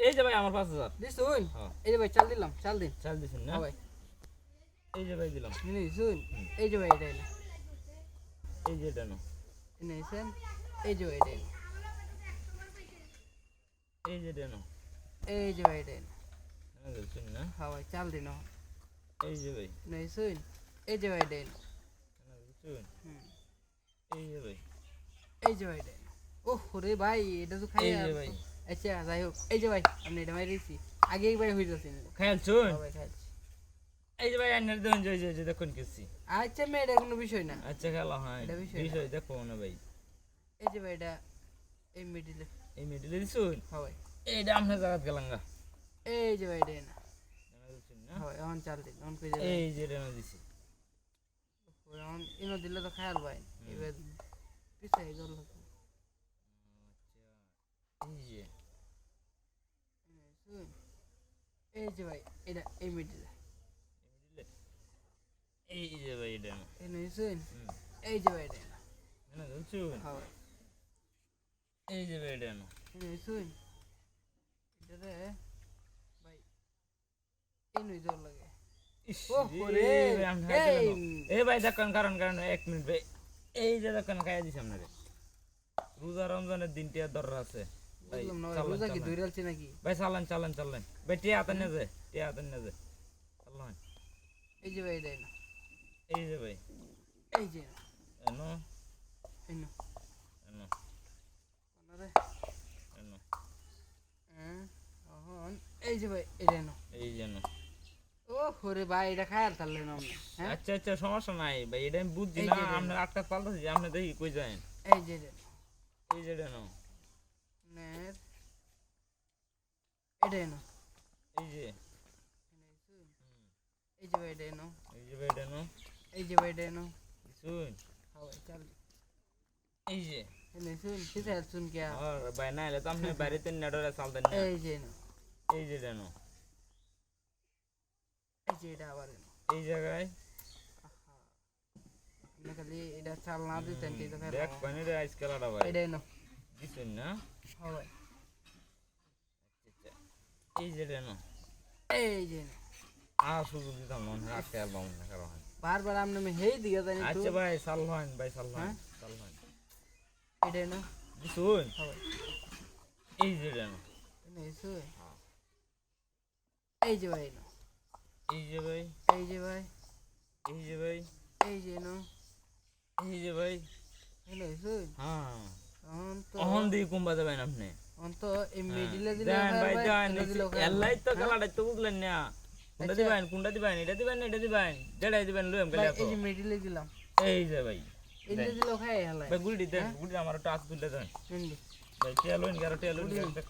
এই যে ভাই আমার 5000 দিছুন হ্যাঁ এই যে ভাই চাল দিলাম চাল দিন চাল দিছেন না হ্যাঁ ভাই এই যে ভাই দিলাম নিনি দিছুন এই যে ভাই এটা এনে এই যে এটা নাও এনেছেন এই যে ভাই এটা এনে এই যে এটা নাও এই যে ভাই এটা এনে দিছেন না হ্যাঁ ভাই চাল দিন এই যে ভাই নিছুন এই যে ভাই এটা এনে দিছেন এই যে ভাই এই যে ভাই এটা এনে ওহ রে ভাই এটা তো খাই এই যে ভাই আচ্ছা যাই হোক এই যে ভাই আপনি এটা মারিছি আগে একবার হয়ে যাচ্ছেন খেলছুন ভাই খাইছি এই যে ভাই আন্নার দেন যে দেখুন কিছি আচ্ছা মে এটা কোনো বিষয় না আচ্ছা খেলা হয় এটা বিষয় না। বিষয় দেখো না ভাই এই যে ভাই এটা এই মিডিলে এই মিডিলে দিছুন হ্যাঁ ভাই এইটা আপনার জায়গা গেলাঙ্গা এই যে ভাই এটা এনে দিছেন না হ্যাঁ ভাই এখন চাল দিন এখন কই যাবে এই যে এটা দিছি এখন ইনো দিলে তো খায়াল ভাই এবার পিছাই গেল এই যে এই যে ভাই এটা এই মিডিলে এই যে ভাই এটা এই নইছেন এই যে ভাই এটা না দিছুন হ্যাঁ ভাই এই যে ভাই এটা এই নইছেন এটা রে ভাই এই নই জল লাগে এই ভাই দেখুন কারণ 1 মিনিট ভাই এই যে দেখুন খাইয়া দিছি আপনারে রোজা রমজানের দিনটা দর আছে ভাই বুঝলাম না ভাই রোজা কি ধইরালছে নাকি ভাই চালান ভাই টিয়া হাতে না যে আল্লাহ এই যে ভাই এটা না এই যে ভাই এই যে এনো এই না এনো কোনরে এনো হ্যাঁ এখন এই যে ভাই এটা না এই যে এনো ও হরে ভাই এটা খায়াল তাহলে না আপনি হ্যাঁ আচ্ছা সমস্যা নাই ভাই এটা আমি বুঝছি এই না যে এটা আপনার আটটা পাল্টাছি আপনি দেখি কই যান এই যে এটা এই যে এনো নের এটা না এই যে এই যে ভাই এটা না এই যে ভাই এটা এনো এই যে ভাই এটা না শুন হ্যাঁ ভাই চাল এই যে এনে শুন কিসে শুন কে আর ভাই না এলে তো আপনি বাড়িতে নেডরে চাল দেন না এই যে না এই যে এনো এই যে এটা আবার না এই জায়গায় আপনি খালি এটা চাল না দিতেন ঠিক আছে দেখ পানি রে আইস খেলাটা ভাই এটা না দিছেন না হ্যাঁ ভাই আচ্ছা এই যে এনো এই যে না সুযোগ দিতাম মনে হয় আজকে অ্যালবাম না কারণ বারবার আপনি আমি হেই দিকে জানি তো আচ্ছা ভাই সালমান এটা না দিছুন হ্যাঁ ভাই এই যে এনো এনে শুন এই যে ভাই না এই যে ভাই এই যে ভাই এই যে ভাই এই যে না এই যে ভাই এনে শুন হ্যাঁ এখন তো অহন দি কুম্বা যাবেন আপনি এখন তো এই মিডিলে দিলে দেন ভাই দেন এনে দিলে এলাই তো খেলাটা তো বুঝলেন না কোনটা দিবেন এটা দিবেন যেটাই দিবেন লইম গেলে এই যে মিডিলে দিলাম এই যে ভাই এনে দিলে খাই হেলাই ভাই গুড়ি দেন গুড়ি আমার টাচ তুলে দেন এনে ভাই টেলুন গারো টেলুন